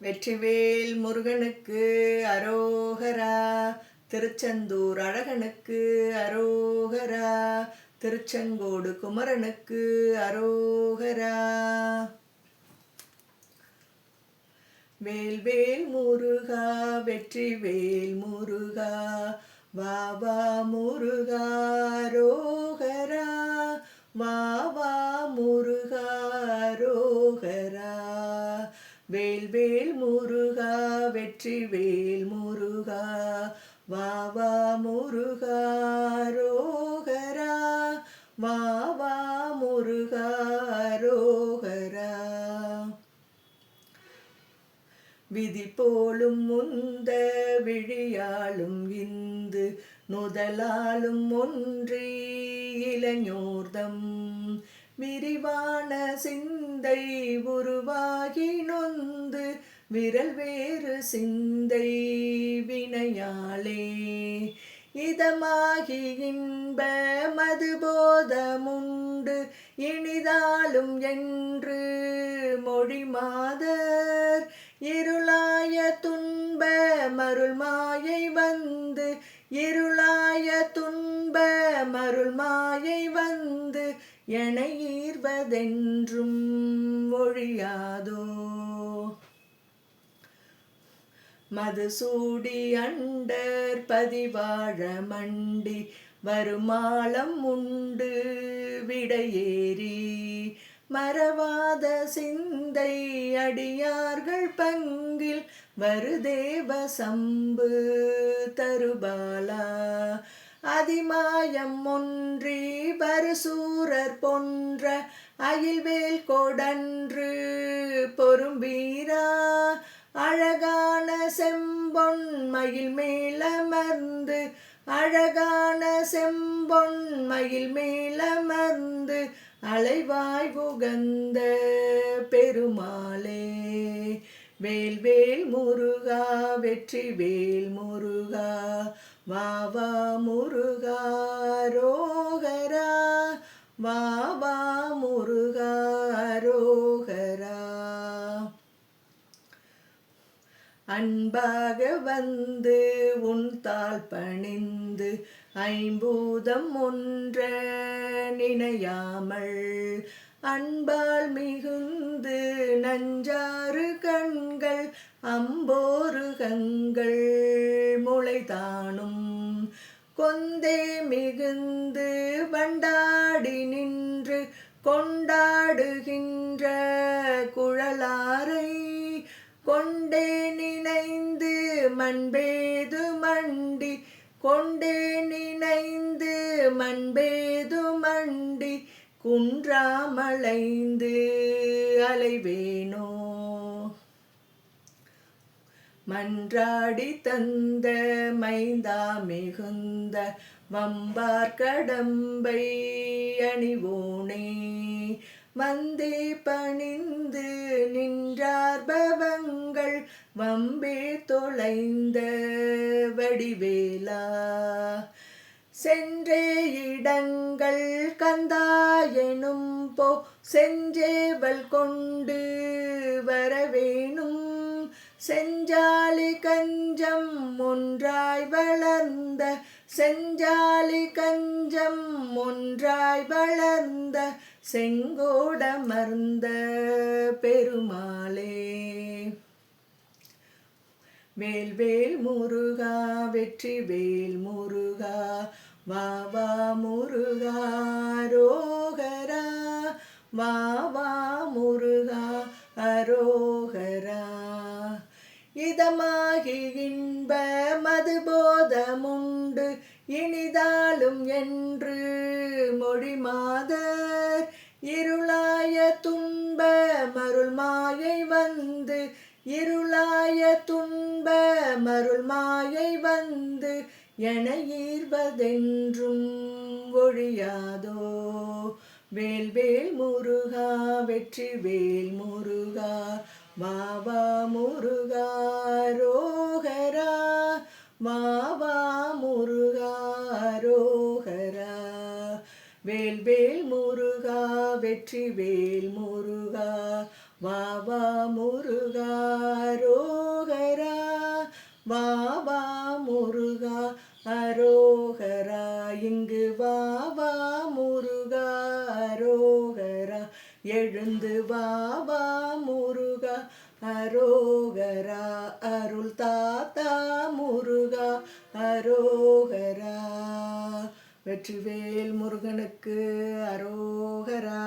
வெற்றிவேல் முருகனுக்கு அரோகரா. திருச்செந்தூர் அழகனுக்கு அரோகரா. திருச்செங்கோடு குமரனுக்கு அரோகரா. வேல்வேல் முருகா வெற்றிவேல் முருகா வாவா முருகா அரோகரா. வாவா முருகா அரோகரா. வேல்வேல் முருகா வெற்றிவேல் முருகா வாவா முருகா அரோகரா. வாவா முருகா அரோகரா. விதி போலும் முந்த விழியாலும் இந்து நுதலாலும் ஒன்றி இளைஞோர்தம் விரிவான சிந்தை உருவாகி நொந்து விரல் வேறு சிந்தை வினையாளே இதமாகி இன்ப மதுபோதமுண்டு இனிதாலும் என்று மொழி மாதர் இருளாய துன்ப மருள் மாயை வந்து இருளாய துன்ப மருள் மாயை வந்து என ஈர்வதென்றும் ஒழியாதோ. மதுசூடி அண்டர் பதிவாழ மண்டி வருமாலம் உண்டு விடையேறி மறவாத சிந்தை அடியார்கள் பங்கில் வருதேவ சம்பு தருபாலா. அதிமாயம் ஒன்றி வருசூரர் பொன்ற அயில்வேல் கொடன்று பொறும்பீரா. அழகான செம்பொன் மயில் மேலமர்ந்து அழகான செம்பொன் மயில் மேலமர்ந்து அலைவாய் உகந்த பெருமாளே. வேல்வேல் முருகா வெற்றிவேல் முருகா வாவா முருகா அரோகரா. வாவா முருகா அரோகரா. அன்பாக வந்து உன் தாள் பணிந்து ஐம்பூதம் ஒன்ற நினையாமல் அன்பால் மிகுந்து நஞ்சாறு கண்கள் அம்போருகங்கள் முளைதானும் கொந்தே மிகுந்து வண்டாடி நின்று கொண்டாடுகின்ற குழலாரை கொண்டே நினைந்து மண்பேது மண்டி கொண்டே நினைந்து மண்பேது மண்டி குன்றாமலைந்து அலைவேனோ. மன்றாடி தந்த மைந்தா மிகுந்த வம்பார் கடம்பை அணிவோனே வந்தே பணிந்து நின்றார் பவங்கள் வம்பே தொலைந்த வடிவேலா. சென்றே இடங்கள் கந்தாயெனும் போ செஞ்சேவல் கொண்டு வரவேணும் செஞ்சாலி கஞ்சம் ஒன்றாய் வளர்ந்த செஞ்சாலி கஞ்சம் ஒன்றாய் வளர்ந்த செங்கோடமர்ந்த பெருமாளே. வேல்வேல் முருகா வெற்றிவேல் முருகா வாவா முருகா அரோகரா. வாவா முருகா அரோகரா. இதமாகி இன்ப மதுபோதமுண்டு இனிதாலும் என்று மொழி மாதர் இருளாய துன்ப மருள் மாயை வந்து இருளாய துன்ப மருள் மாயை வந்து என ஈர்வதென்றும் ஒழியாதோ. வேல்வேல் முருகா வெற்றிவேல் முருகா வாவா முருகா அரோகரா. வாவா முருகா அரோகரா. வேல்வேல் முருகா வெற்றிவேல் முருகா வா வா முருகா அரோகரா, வா வா முருகா அரோகரா, இங்கு வா வா முருகா அரோகரா, எழுந்து வா வா முருகா அரோகரா, அருள் தாத்தா முருகா அரோகரா. வெற்றிவேல் முருகனுக்கு அரோகரா.